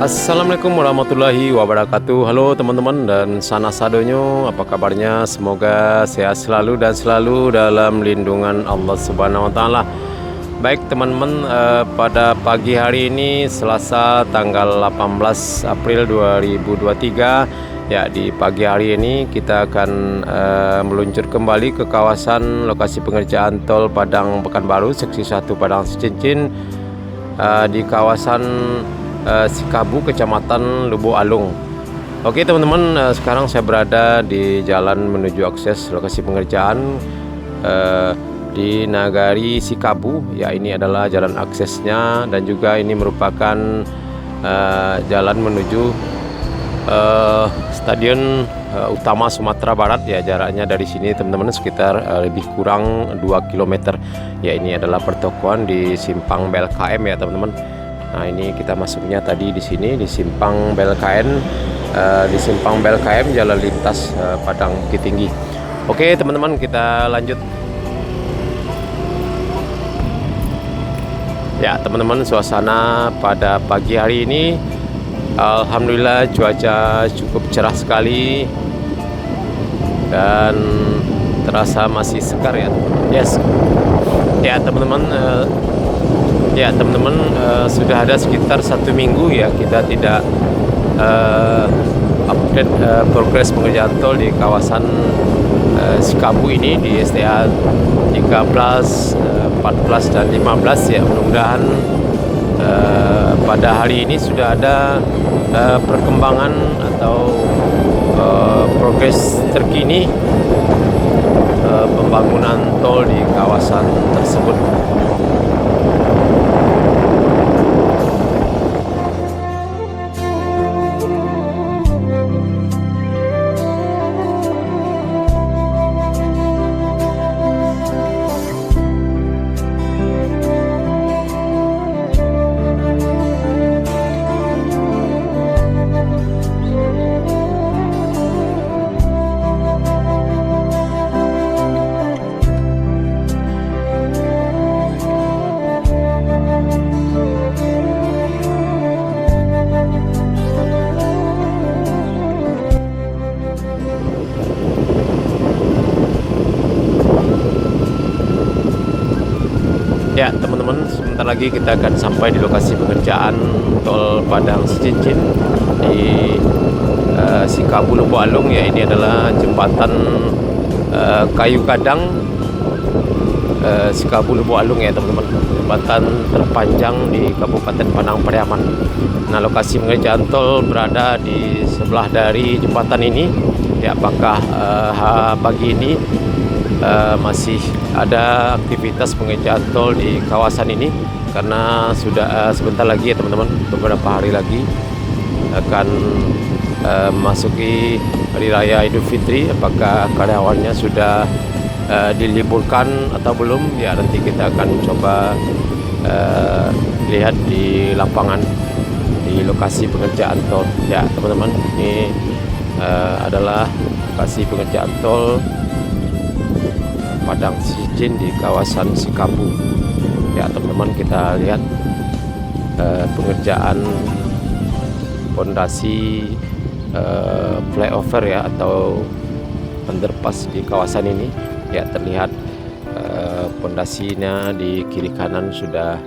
Assalamualaikum warahmatullahi wabarakatuh. Halo teman-teman dan sana sadonyo, apa kabarnya? Semoga sehat selalu dan selalu dalam lindungan Allah Subhanahu wa taala. Baik teman-teman, pada pagi hari ini Selasa tanggal 18 April 2023 ya, di pagi hari ini kita akan meluncur kembali ke kawasan lokasi pengerjaan tol Padang Pekanbaru seksi 1 Padang Cincin di kawasan Sikabu, Kecamatan Lubuk Alung. Oke teman-teman, sekarang saya berada di jalan menuju akses lokasi pengerjaan di Nagari Sikabu. Ya, ini adalah jalan aksesnya dan juga ini merupakan jalan menuju Stadion Utama Sumatera Barat. Ya, jaraknya dari sini teman-teman sekitar lebih kurang 2 km. Ya, ini adalah pertokoan di Simpang BLKM ya teman-teman. Nah, ini kita masuknya tadi di sini di Simpang BLKM, di Simpang BLKM Jalan Lintas Padang Bukit Tinggi. Oke teman-teman, kita lanjut. Ya teman-teman, suasana pada pagi hari ini alhamdulillah cuaca cukup cerah sekali dan terasa masih segar ya. Yes. Ya teman-teman, sudah ada sekitar 1 minggu ya kita tidak update progres pengerjaan tol di kawasan Sikabu ini di STA 13, 14 dan 15 ya. Mudah-mudahan pada hari ini sudah ada perkembangan atau progres terkini pembangunan tol di kawasan tersebut. Ya teman-teman, sebentar lagi kita akan sampai di lokasi pengerjaan tol Padang Cincin di Sikabu Lubuk Alung ya. Ini adalah jembatan kayu gadang Sikabu Lubuk Alung ya teman-teman, jembatan terpanjang di Kabupaten Padang Pariaman. Nah, lokasi pengerjaan tol berada di sebelah dari jembatan ini ya. Apakah pagi ini masih ada aktivitas pengerjaan tol di kawasan ini? Karena sudah sebentar lagi ya teman-teman, beberapa hari lagi akan memasuki Hari Raya Idul Fitri. Apakah karyawannya sudah diliburkan atau belum? Ya, nanti kita akan coba lihat di lapangan di lokasi pengerjaan tol. Ya teman-teman, ini adalah lokasi pengerjaan tol Padang Cincin di kawasan Sikabu. Ya teman-teman, kita lihat pengerjaan pondasi flyover ya atau underpass di kawasan ini. Ya, terlihat pondasinya di kiri kanan sudah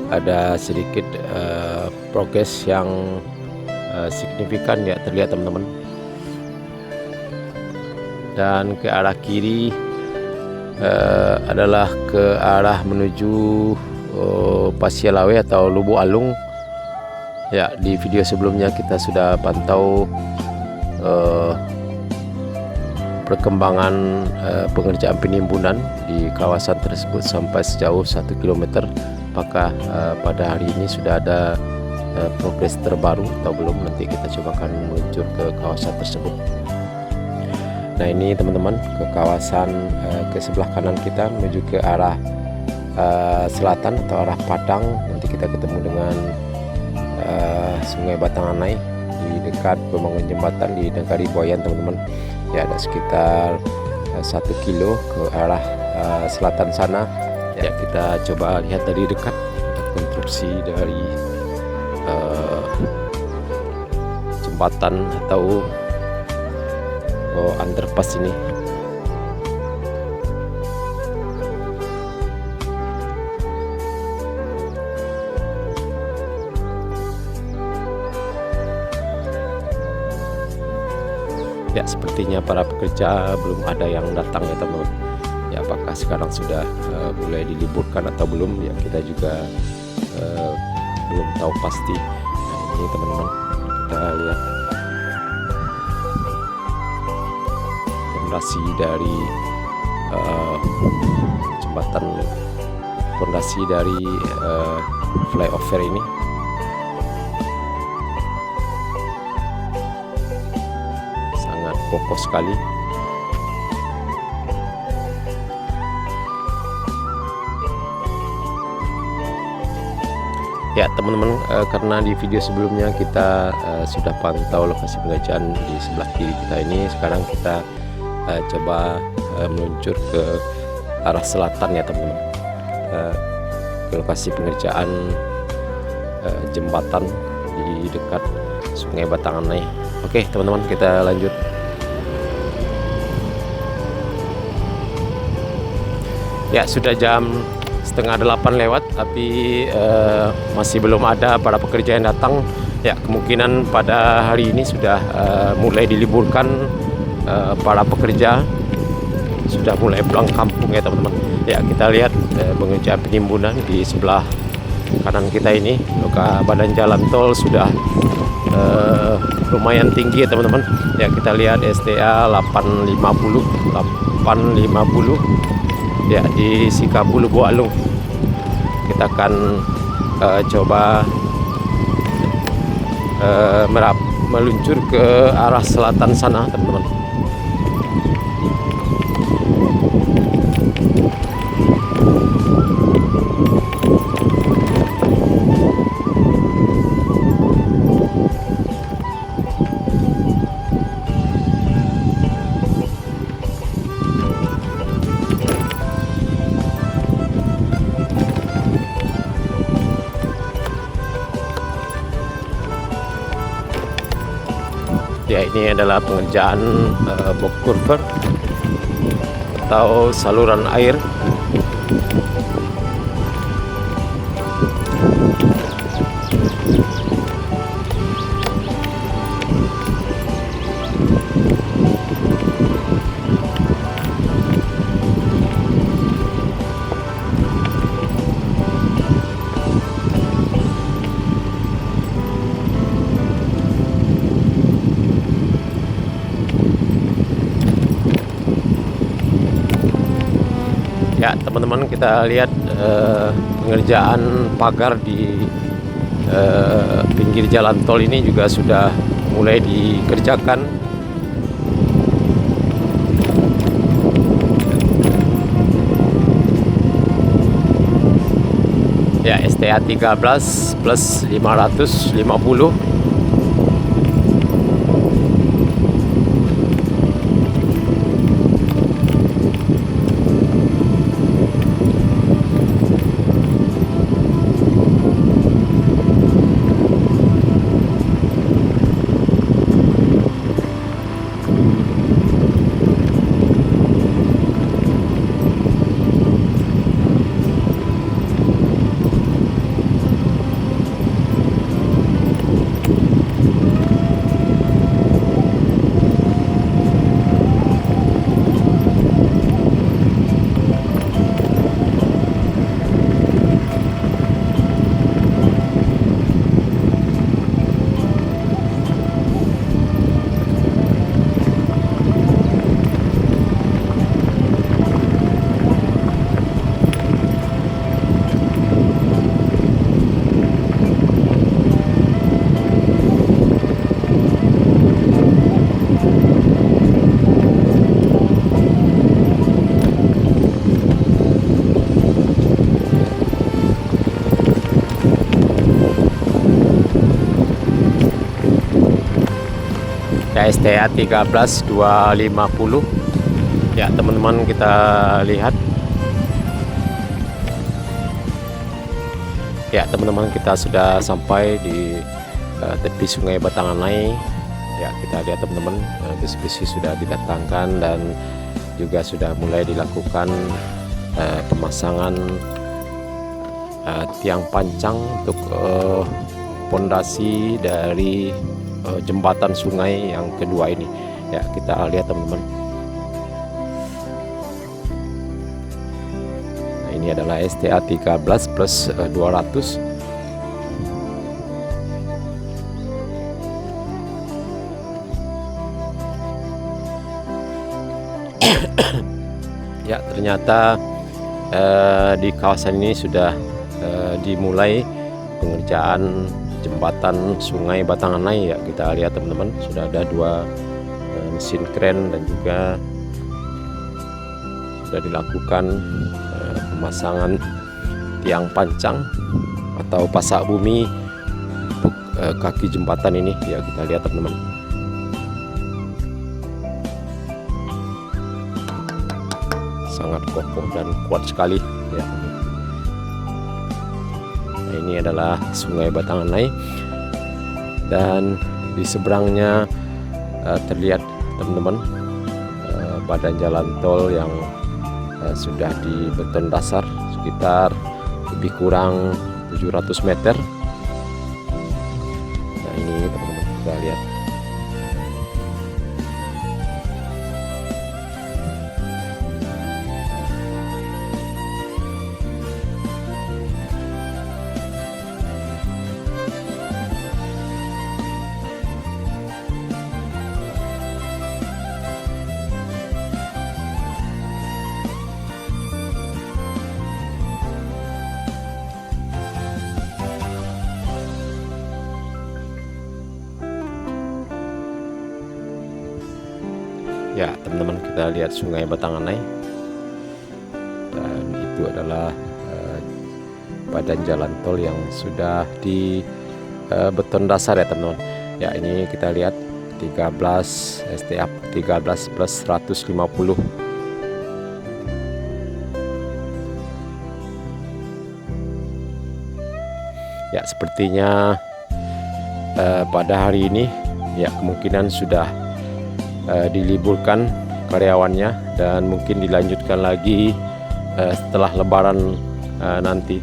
ada sedikit progres yang signifikan ya, terlihat teman-teman. Dan ke arah kiri adalah ke arah menuju Pasialawe atau Lubuk Alung. Ya, di video sebelumnya kita sudah pantau perkembangan pengerjaan penimbunan di kawasan tersebut sampai sejauh 1 km. Apakah pada hari ini sudah ada progres terbaru atau belum? Nanti kita coba akan meluncur ke kawasan tersebut. Nah, ini teman-teman ke kawasan ke sebelah kanan kita menuju ke arah selatan atau arah Padang. Nanti kita ketemu dengan Sungai Batanganai di dekat pembangunan jembatan di Nagari Boyan teman-teman. Ya, ada sekitar 1 kilo ke arah selatan sana. Ya, kita coba lihat dari dekat konstruksi dari eh, jembatan atau underpass ini. Ya, sepertinya para pekerja belum ada yang datang ya teman-teman. Ya, apakah sekarang sudah mulai diliburkan atau belum? Ya, kita juga belum tahu pasti. Nah, ini teman-teman, kita lihat fondasi dari jembatan, fondasi dari flyover ini. Sangat kokoh sekali. Ya teman-teman, karena di video sebelumnya kita sudah pantau lokasi pengerjaan di sebelah kiri kita ini, sekarang kita coba meluncur ke arah selatan ya teman-teman, ke lokasi pengerjaan jembatan di dekat Sungai Batanganai. Oke teman-teman, kita lanjut. Ya, sudah jam setengah 8 lewat, tapi masih belum ada para pekerja yang datang. Ya, kemungkinan pada hari ini sudah mulai diliburkan. Para pekerja sudah mulai pulang kampung ya teman-teman. Ya, kita lihat pengerjaan penimbunan di sebelah kanan kita ini. Badan jalan tol sudah lumayan tinggi ya teman-teman. Ya, kita lihat STA 850 ya di Sikapulu Bualung. Kita akan coba meluncur ke arah selatan sana teman-teman. Ya, ini adalah pengerjaan box culvert atau saluran air. Ya teman-teman, kita lihat pengerjaan pagar di pinggir jalan tol ini juga sudah mulai dikerjakan. Ya, STA 13 plus 550. Ya, STA 13250. Ya teman-teman, kita lihat Ya teman-teman, kita sudah sampai di tepi Sungai Batanganai. Ya kita lihat teman-teman, besi-besi sudah didatangkan dan juga sudah mulai dilakukan pemasangan tiang pancang untuk pondasi dari jembatan sungai yang kedua ini. Ya kita lihat teman-teman. Ini adalah STA 13 plus 200. Ya ternyata di kawasan ini sudah dimulai pengerjaan jembatan Sungai Batanganai. Ya kita lihat teman-teman, sudah ada 2 mesin kren dan juga sudah dilakukan pemasangan tiang pancang atau pasak bumi untuk kaki jembatan ini. Ya kita lihat teman-teman, sangat kokoh dan kuat sekali ya. Nah, ini adalah Sungai Batanganai dan di seberangnya terlihat teman-teman badan jalan tol yang sudah di beton dasar sekitar lebih kurang 700 meter. Nah ini teman-teman kita lihat. Ya teman-teman, kita lihat Sungai Batanganai dan itu adalah badan jalan tol yang sudah di beton dasar ya teman-teman. Ya ini kita lihat 13 STA 13 plus 150. Ya sepertinya pada hari ini ya kemungkinan sudah diliburkan karyawannya dan mungkin dilanjutkan lagi setelah Lebaran nanti.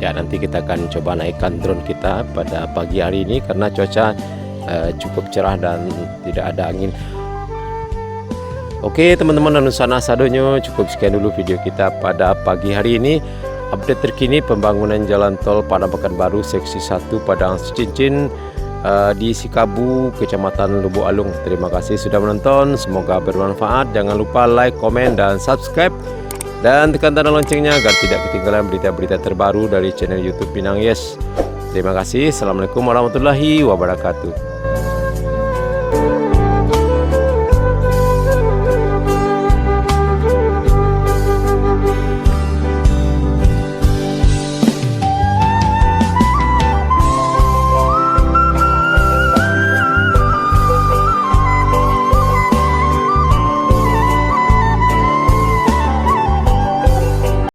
Ya nanti kita akan coba naikkan drone kita pada pagi hari ini karena cuaca cukup cerah dan tidak ada angin. Oke teman-teman dan sana sadonyo, cukup sekian dulu video kita pada pagi hari ini. Update terkini pembangunan jalan tol Padang Pekanbaru seksi 1 Padang Cincin di Sikabu, Kecamatan Lubuk Alung. Terima kasih sudah menonton, semoga bermanfaat. Jangan lupa like, komen, dan subscribe, dan tekan tanda loncengnya agar tidak ketinggalan berita-berita terbaru dari channel YouTube Minang Yes. Terima kasih. Assalamualaikum warahmatullahi wabarakatuh.